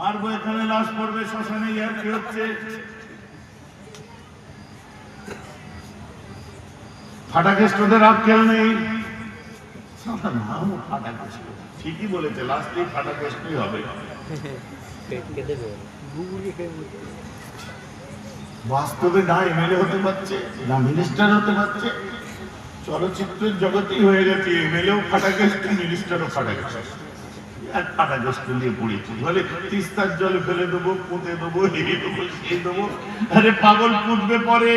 মারবো, এখানে লাশ পড়বে, শ্মশানে ইয়ার কি হচ্ছে? ফাটাকেষ্টদের আক্কেল নেই। ঠিকই বলেছে, লাস্টে ফাটাকেষ্টই হবে। বাস্তবে না এমএলএ হতে পারছে, না মিনিস্টার হতে পারছে। চলচ্চিত্রের জগতেই হয়ে গেছে এমএলএও ফাটাকেষ্ট, মিনিস্টারও ফাটাকেষ্ট। এক ফাটাকেষ্ট নিয়ে পড়েছি, বলে তিস্তার জলে ফেলে দেবো, পুঁতে দেবো, এই দেবো, সেই দেবো। আরে পাগল, পুঁতবে পরে,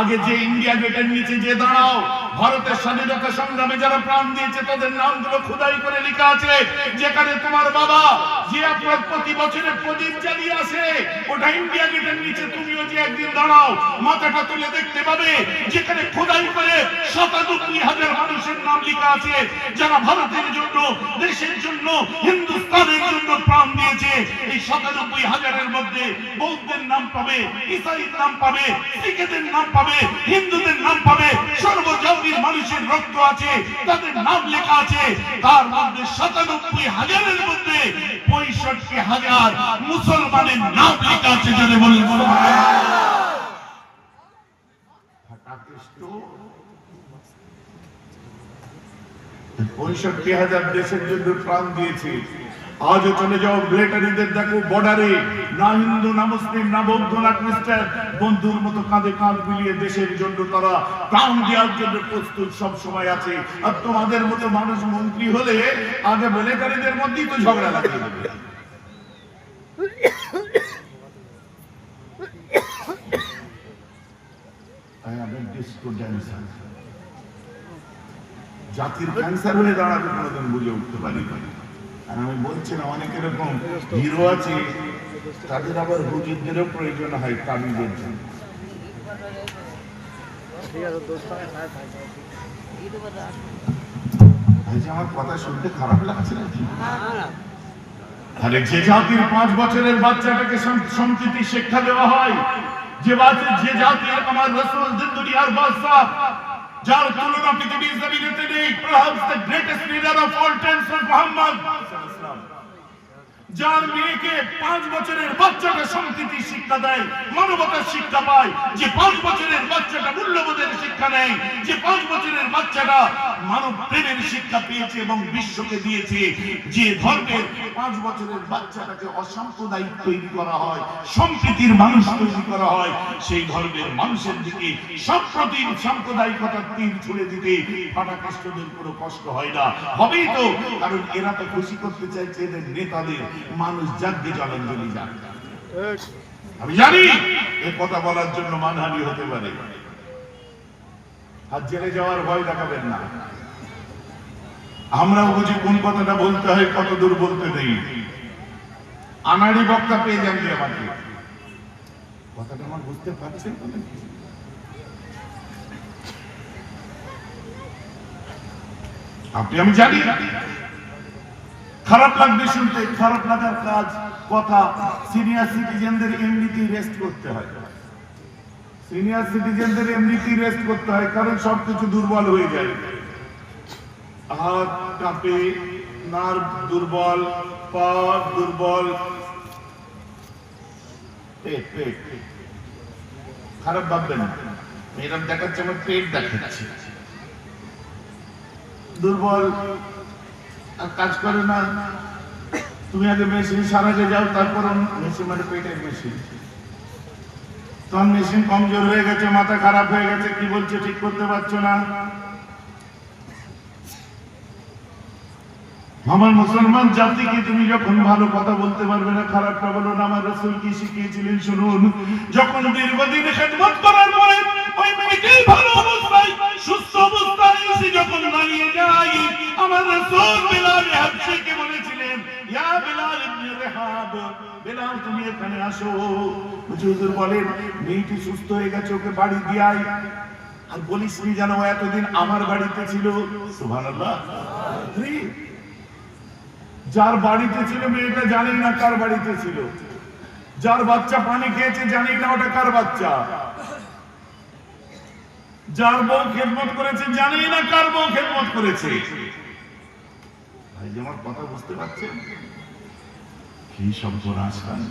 আগে যে ইন্ডিয়া গেটের নিচে যে দাঁড়াও, ভারতের স্বাধীনতা সংগ্রামে যারা প্রাণ দিয়েছে তাদের নামগুলো খোদাই করে লেখা আছে। যেখানে তোমার বাবা যে আপনার প্রতি বছরে প্রদীপ জ্বালিয়ে আসে, ওটা ইন্ডিয়া গেটের নিচে তুমিও যে একদিন দাঁড়াও, মাথাটা তুলে দেখতে পাবে যেখানে খোদাই করে ৯৭,০০০ মানুষের নাম লেখা আছে যারা ভারতের জন্য, দেশের জন্য, হিন্দুস্তানের জন্য প্রাণ দিয়েছে। এই ৯৭,০০০-এর মধ্যে বৌদ্ধের নাম পাবে, ইসাইয়ের নাম পাবে, শিখেদের নাম পাবে, হিন্দুদের নাম পাবে, সর্বজাতির মানুষের রক্ত আছে, তাদের নাম লেখা আছে। তার মধ্যে ৯৭,০০০-এর মধ্যে ৬৫,০০০ মুসলমানের নাম লেখা আছে। যারা বলেন ৬৫,০০০ দেশের জন্য প্রাণ দিয়েছে। আজও চলে যাও মিলিটারিদের, দেখো বর্ডারে না হিন্দু, না মুসলিম, না বৌদ্ধ, না খ্রিস্টান, বন্ধুর মতো কাঁধে কাঁধ মিলিয়ে দেশের জন্য তারা প্রাণ দেওয়ার জন্য প্রস্তুত সব সময় আছে। আর তোমাদের মতো মানুষ মন্ত্রী হলে আগে মিলিটারিদের মধ্যেই তো ঝগড়া লাগিয়ে দেবে। জাতির ক্যান্সার হয়ে দাঁড়াবে, কোনোদিন বুঝে উঠতে পারি। আর আমি বলছি না, অনেক এরকম হিরো আছে, তাদের আবার হুজুরদেরও প্রয়োজন হয় কামিজের জন্য। আমার কথা শুনতে খারাপ লাগছে নাকি? আরে যে জাতির ৫ বছরের বাচ্চাটাকে সম্প্রীতি শিক্ষা দেওয়া হয়, যে জাতির আমার রাসূল দুনিয়ার বাদশা, যার তুলনা পৃথিবীর জমিনেতে নেই, perhaps the greatest leader of all times, Muhammad, যার মেয়েকে ৫ বছরের বাচ্চাটা সম্প্রীতি শিক্ষা দেয়, মানবতার শিক্ষা পায়, যে ৫ বছরের বাচ্চাটা মূল্যবোধের শিক্ষা নেয়, যে ৫ বছরের বাচ্চাটা মানব প্রেমের শিক্ষা পেয়েছে এবং বিশ্বকে দিয়েছে, যে ধর্মের ৫ বছরের বাচ্চাটাকে অসাম্প্রদায়িক তৈরি করা হয়, সম্প্রীতির মানুষ তৈরি করা হয়, সেই ধর্মের মানুষের দিকে সম্প্রতির সাম্প্রদায়িকতার তীর ছুড়ে দিতে ফাটাকেষ্টদের কোনো কষ্ট হয় না। হবেই তো, কারণ এরা তো খুশি করতে চাইছে এদের নেতাদের। মানুষ জাগ্গে জলাঞ্জলি যাক। আমি জানি এই কথা বলার জন্য মানহানি হতে পারে, আর জেলে যাওয়ার ভয় দেখাবেন না। আমরাও বুঝি কোন কথাটা বলতে হয়, কত দূর বলতে নেই। আনাড়ি বক্তা পেয়ে যান যে আমাকে, কথাটা আমার বুঝতে পারছেন? আপনি, আমি জানি খারাপ লাগবে শুনতে, খারাপ লাগার কাজ কথা। সিনিয়র সিটিজেনদের এমনিতেই রেস্ট করতে হয়, সিনিয়র সিটিজেনদের এমনিতেই রেস্ট করতে হয়, কারণ সবকিছু দুর্বল হয়ে যায়। হাত কাঁপে, নার্ভ দুর্বল, পা দুর্বল, খারাপ ভাববেন না। এরকম দেখাচ্ছে আমার পেট দেখাচ্ছে, দুর্বল আর কাজ করে না। তুমি আগে মেশিন সারাতে যাও, তারপর মেশিন, মানে পেটের মেশিন। তখন মেশিন কমজোর হয়ে গেছে, মাথা খারাপ হয়ে গেছে, কি বলছে ঠিক করতে পারছো না। আমার মুসলমান জাতিকে তুমি যখন ভালো কথা বলতে পারবে না, খারাপটা বলো না। আমার রাসূল কি শিখিয়েছিলেন শুনুন। যখন দীর্ঘদিন খেদমত করার পরে ওই মেয়েটি ভালো অবস্থায়, সুস্থ অবস্থায় এসে যখন দাঁড়িয়ে যায়, আমার রাসূল বিলাল হাবশিকে বলেছিলেন, ইয়া বিলাল ইবনে রাহাব, বিলাল তুমি এখানে আসো। হুজুর বলেন, মেয়েটি সুস্থ হয়ে গেছে, ওকে বাড়ি দিয়ে আয়। আর বলিস নি যেন ও এতদিন আমার বাড়িতে ছিল। সুবহানাল্লাহ। যার বাড়িতে ছিল মেয়েটা জানি না কার বাড়িতে ছিল, যার বাচ্চা পানি খেয়েছে জানি না ওটা কার বাচ্চা, যার বউ খেদমত করেছে জানি না কার বউ খেদমত করেছে। ভাই আমার কথা বুঝতে পারছেন? কি সর্বনাশ কাণ্ড।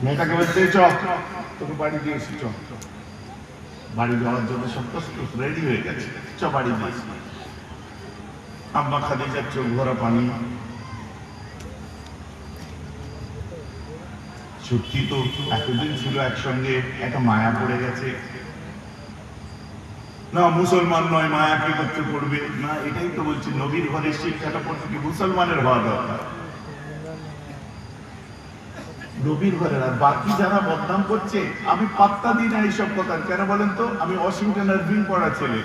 মেয়েটাকে বলছে চ তোকে বাড়ি দিয়েছি, চ বাড়ি যাওয়ার জন্য সব প্রস্তুত রেডি হয়ে গেছে, চ বাড়ি দিয়েছি। আম্মা খাদিজার চোখ ভরা পানি। সত্যি তো এতদিন ছিল একসঙ্গে, একটা মায়া পড়ে গেছে। না মুসলমান নয়, মায়া কি করতে পড়বে না, এটাই তো বলছি নবীর ঘরের শিক্ষাটা পড়তে কি মুসলমানের হওয়া দরকার। নবীর ঘরের আর বাকি যারা বদনাম করছে আমি পাত্তা দিই না এইসব কথা। কেন বলেন তো, আমি ওয়াশিংটন আরবিং পড়া ছেলে,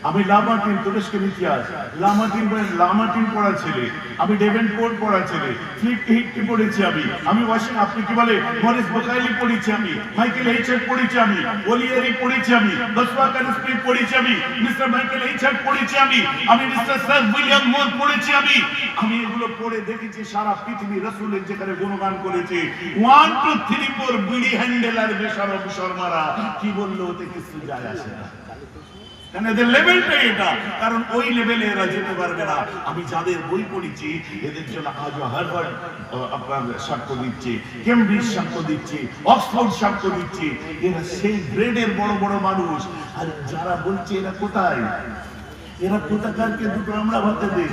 আমি লামার্টিন তুরস্কের ইতিহাস লামার্টিন পড়া ছেলে, আমি ডেভেনপোর্ট পড়া ছেলে, ফ্লিপ পড়েছি আমি ওয়াশিং আপনি কি বলে মরিস বোকাইলি পড়েছি, আমি মাইকেল এইচআর পড়েছি, আমি ওলিয়ারি পড়েছি, আমি বসওয়া কানস্পি পড়েছি, আমি মিস্টার মাইকেল এইচআর পড়েছি, আমি মিস্টার স্যার উইলিয়াম মোর পড়েছি, আমি এগুলো পড়ে দেখেছি সারা পৃথিবী রাসূলের যেখানে গুণগান করেছে 1 2 3 4 বিড়ি হ্যান্ডেল আর বেশরম শর্মারা কি বললো ওতে কিছু যায় আসে না। এদের লেভেলটা এটা, কারণ ওই লেভেলে এরা যেতে পারবে না। আমি যাদের বই পড়েছি এদের জন্য আজও হার্ভার্ড আপনার সাক্ষ্য দিচ্ছে, কেমব্রিজ সাক্ষ্য দিচ্ছে, অক্সফোর্ড সাক্ষ্য দিচ্ছে, এরা সেই গ্রেডের বড় বড় মানুষ। আর যারা বলছে এরা কোথায়, এরা কোথাকারকে দুটো আমরা ভাবতে দেই।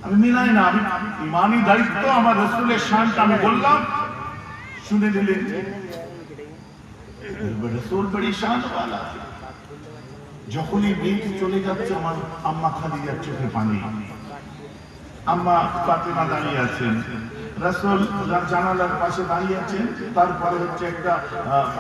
আমি মিলাই না, আমি ইমানি দায়িত্ব আমার রাসূলের শানটা আমি বললাম, শুনে নিলেন। রাসূল বড়ি শান ওয়ালা। যখনই মেয়েটি চলে যাচ্ছে আমার আম্মা খাদিজার চোখে পানি। আম্মা ফাতেমা দাঁড়িয়ে আছেন, রাসূল জানালার পাশে দাঁড়িয়ে আছেন, তারপরে হচ্ছে একটা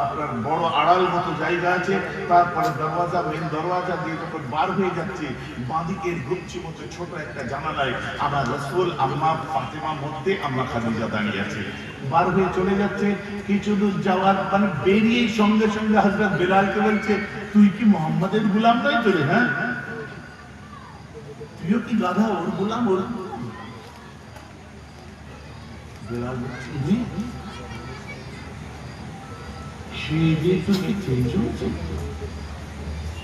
আপনার বড় আড়াল মতো জায়গা আছে, তারপরে দরওয়াজা, মেন দরওয়াজা দিয়ে যখন বার হয়ে যাচ্ছে বাঁদিকের গুচ্ছি মতো ছোট একটা জানালায় আমার রাসূল আম্মা ফাতেমা মধ্যে আম্মা খাদিজা দাঁড়িয়ে আছে। বার হয়ে চলে যাচ্ছে, কিছু দূর যাওয়ার মানে বেরিয়েই সঙ্গে সঙ্গে হযরত বেলালকে বলছে তুই কি মুহাম্মাদের গোলাম নয় তো রে? হ্যাঁ তুইও কি গাধা ওর গোলাম? ওর বেলাল বলছে জি সে যে তুই কি চেঞ্জ হয়েছে,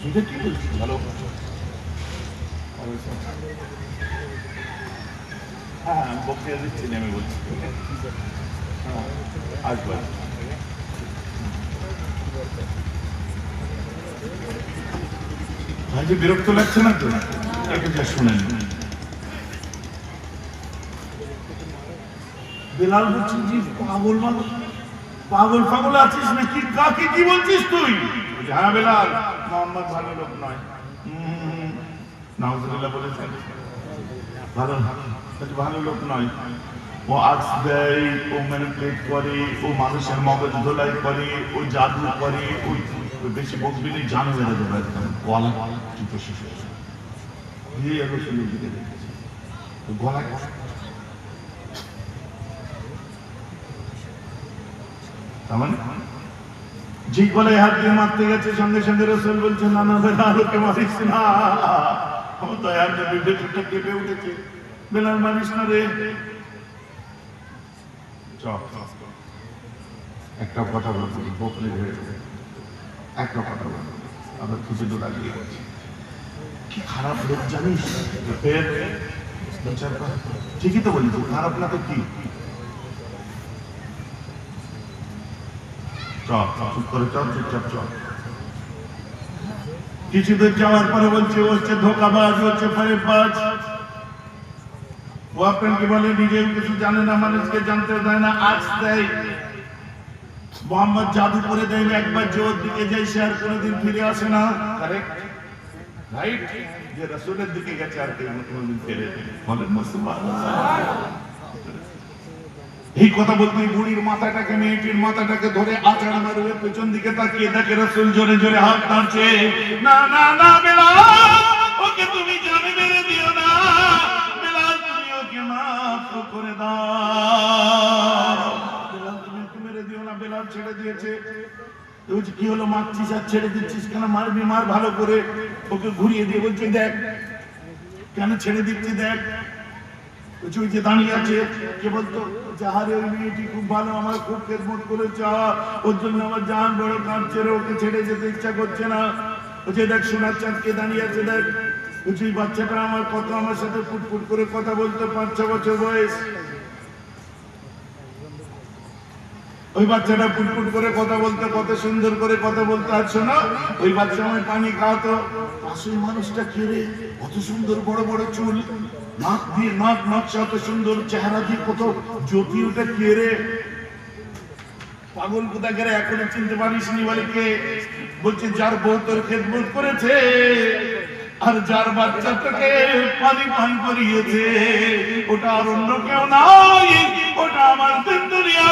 সেটা কি বলছিস? ভালো হ্যাঁ বক্তৃতা দিচ্ছি আমি বলছি আসবো। ভাই যে বিরক্ত লাগছে না তো, একটু যা শুনেন। বেলাল বলছি যে পাগল মানুষ, পাগল পাগল আছিস নাকি, কাকে কি বলছিস তুই? হ্যাঁ বেলাল, মোহাম্মদ ভালো লোক নয়। নাউজুবিল্লাহ বলেছেন ভালো ভালো লোক নয়, ও আজ দেয়, ও ম্যানিপুলেট করে, ও মানুষের মগজ ধোলাই করে, ও জাদু করে, ও বেশি বকবিনি জানে মেরে দেবে গলা টিপে শেষ হয়েছে। গলা যে গলায় হাত দিয়ে মারতে গেছে সঙ্গে সঙ্গে রাসূল বলছেন না না বেলাল ওকে মারিস না, আমার দয়ার নবী ভেতরটা কেঁপে উঠেছে, বেলাল মারিস না রে। একটা কথা বলছি বকলে হয়েছে, একটা কথা বলবো আবার খুশি তো লাগিয়ে বলছি, কি খারাপ লোক জানিস? ঠিকই তো বলছি, খারাপ না তো কি? চুপ করে চল, চুপচাপ চল। কিছু দূর যাওয়ার পরে বলছে ও হচ্ছে ধোকাবাজ, ও হচ্ছে ফরেববাজ, ও আপনাকে বলে নিজেও কিছু জানে না, মানুষকে জানতে দেয় না, আজ দেয়। মোহাম্মদ জাদু করে দেয়, একবার জোর দিকে যায় সে আর কোনোদিন ফিরে আসে না। কারেক্ট রাইট, যে রাসূলের দিকে গেছে আর কেউ কোনোদিন ফিরে বলেন না সুবহানাল্লাহ। এই কথা বলতে বুড়ির মাথাটাকে, মেয়েটির মাথাটাকে ধরে আছাড় মারবে, পেছন দিকে তাকিয়ে দেখে রাসূল জোরে জোরে হাত নাড়ছে। না না না বেলাল, ওকে তুমি জানে মেরে দিও না, বেলাল তুমি ওকে মাফ করে দাও, বেলাল তুমি ওকে মেরে দিও না। বেলাল ছেড়ে দিয়েছে। বলছে কি হলো মারছিস আর ছেড়ে দিচ্ছিস কেন? মারবি মার ভালো করে। ওকে ঘুরিয়ে দিয়ে বলছে দেখ কেন ছেড়ে দিচ্ছি, দেখ। ওই যে দাঁড়িয়ে আছে, কে বলতো যাহারে ওই মেয়েটি খুব ভালো, আমার খুব খেদমত করেছে, ওর জন্য আমার জান বড় কাঁদছে রে, ওকে ছেড়ে যেতে ইচ্ছা করছে না। ওই যে দেখ সোনার চাঁদ কে দাঁড়িয়ে আছে, দেখ বলছি ওই বাচ্চাটা আমার সাথে ফুটফুট করে কথা বলতে 5-6 বছর বয়স। ওই বাচ্চাটা ফুটফুট করে কথা বলতে, কত সুন্দর করে কথা বলতে, আর শোনো ওই বাচ্চা আমায় পানি খাওয়াতো। পাশের মানুষটা কে রে, কত সুন্দর বড় বড় চুল, নাক দিয়ে নাক নকশা, অত সুন্দর চেহারা দিয়ে কত জ্যোতি, ওটা কে রে? পাগল কোথাকার, এখনো চিনতে পারিস নি? বলে কে? বলছে যার বউ তোর খেদমত করেছে আর যার বাচ্চাটাকে পানি পান করিয়েছে, ওটা আর অন্য কেউ নয়, ওটা আমার জিন্দুরিয়া।